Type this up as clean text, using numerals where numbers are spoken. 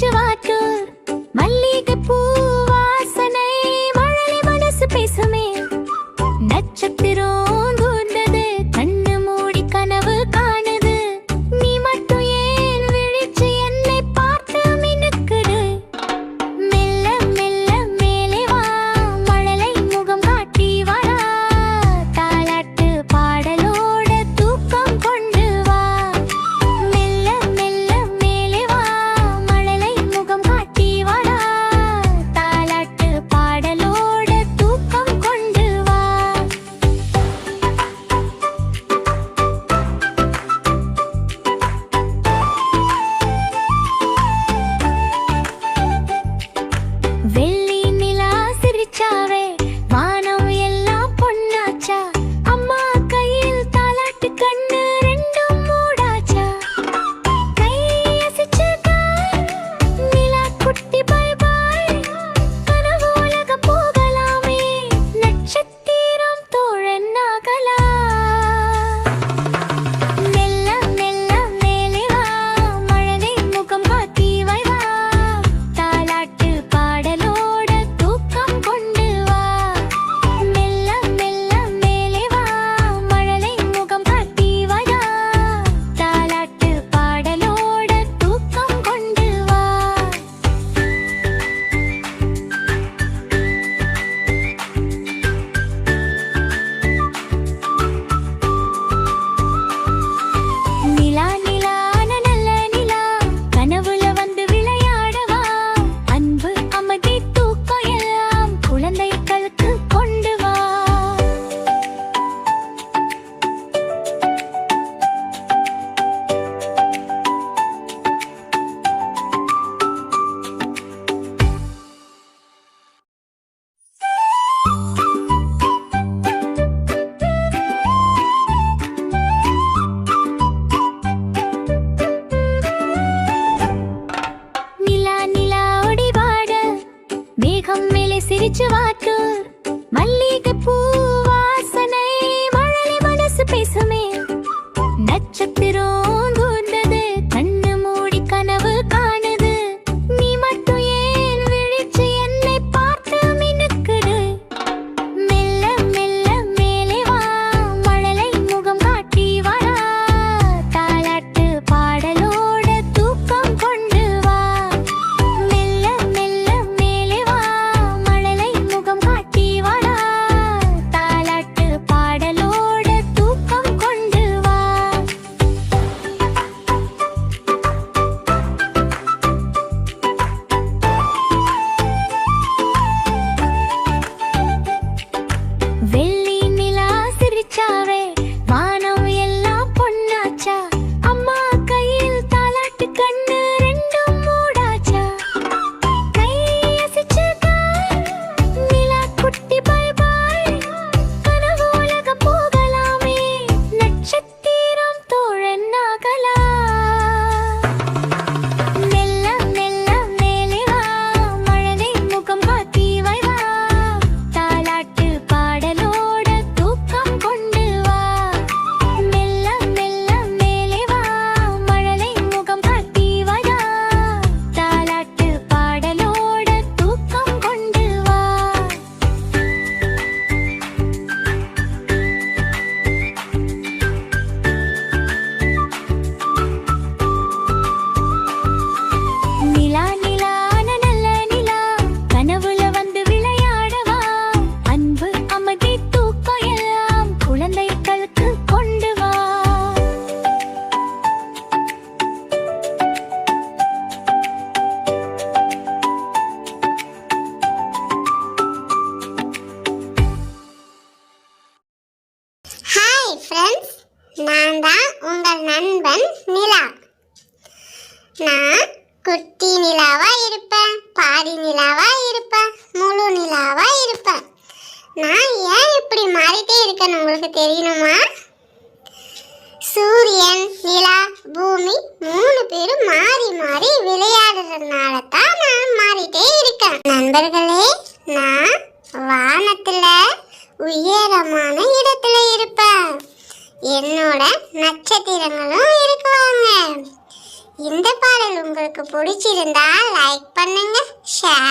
சிரிச்சு வாட்டு மல்லிகை பூ வாசனை மழலை மனசு பேசுமே நட்சத்திரம் தூர்ந்தது கண்ணு மூடி கனவு காணுது நீ மட்டும் ஏன் விழிச்சு என்னை பார்த்து மினுக்குது மெல்ல மெல்ல மேலே வா மழலை முகம் காட்டி வரா தாலாட்டு பாடலோட தூக்கம் கொண்டு வா மெல்ல மெல்ல மேலே வா மழலை முகம் காட்டி வரா தாலாட்டு பாடலோட தூக்கம் கொண்டு வா வெள்ளி நிலா சிரிச்சாவே வானம் எல்லாம் பொன்னாச்சா அம்மா கையில் தாலாட்டு கண்ணு ரெண்டும் மூடாச்சா கை அசைச்சுக்கா நிலா குட்டி பை பாய் கனவு உலக போகலாமே நட்சத்திரம் தோழன் ஆகலாம் மெல்ல மெல்ல மேலே வா மழலை முகம் காட்டி வை வா தாலாட்டு பாடலோட தூக்கம் கொண்டு வா மெல்ல மெல்ல மேலே வா மழலை முகம் காட்டி வை வா தாலாட்டு பாடலோட தூக்கம் கொண்டு வா நிலா நிலான நல்ல நிலா கனவுல வந்து விளையாடவா அன்பு அமைதி தூக்கம் எல்லாம் குழந்தைகளுக்கு கொண்டு வா நிலா நிலா ஓடி வாட மேகம் மேலே சிரிச்சு வாட்டு மல்லிகை பூ வாசனை மழலை மனசு பேசுமே நட்சத்திரம் தூர்ந்தது கண்ணு மூடி கனவு காணுது நீ மட்டும் ஏன் விழிச்சு என்னை பார்த்து மினுக்குது மெல்ல மெல்ல மேலே வா மழலை முகம் காட்டி வரா தாலாட்டு பாடலோட தூக்கம் கொண்டு வா மெல்ல மெல்ல மேலே வா மழலை முகம் காட்டி வரா தாலாட்டு பாடலோட தூக்கம் கொண்டு வா வெள்ளி நிலா சிரிச்சாவே வானம் எல்லாம் பொன்னாச்சா அம்மா கையில் தாலாட்டு கண்ணு ரெண்டும் மூடாச்சா கை அசைச்சுக்கா நிலா குட்டி பை பாய் கனவு உலக போகலாமே நட்சத்திரம் தோழன் ஆகலாம் மெல்ல மெல்ல மேலே வா மழலை முகம் காட்டி வை வா தாலாட்டு பாடலோட தூக்கம் கொண்டு வா மெல்ல மெல்ல மேலே வா மழலை முகம் காட்டி வை வா தாலாட்டு பாடலோட தூக்கம் கொண்டு வா நிலா நிலான நல்ல நிலா கனவுல வந்து விளையாடவா அன்பு அமைதி தூக்கம் எல்லாம் குழந்தைகளுக்கு கொண்டு வா ஹாய் ஃப்ரெண்ட்ஸ், நான் தான் உங்கள் நண்பன் நிலா. நான் குட்டி நிலாவா இருப்பேன், பாதி நிலாவா இருப்பேன், முழு நிலாவா இருப்பேன். நான் ஏன் இப்படி மாறிட்டே இருக்கேன்னு உங்களுக்கு தெரியணுமா? சூரியன், நிலா, பூமி 3 பேரும் மாறி மாறி விளையாடுறதுனால தான் நான் மாறிட்டே இருக்கேன். நண்பர்களே, நான் வானத்துல உயரமான இடத்துல இருப்பேன். என்னோட நட்சத்திரங்களும் இருக்குவாங்க. இந்த பாடல் உங்களுக்கு பிடிச்சிருந்தா லைக் பண்ணுங்க, ஷேர்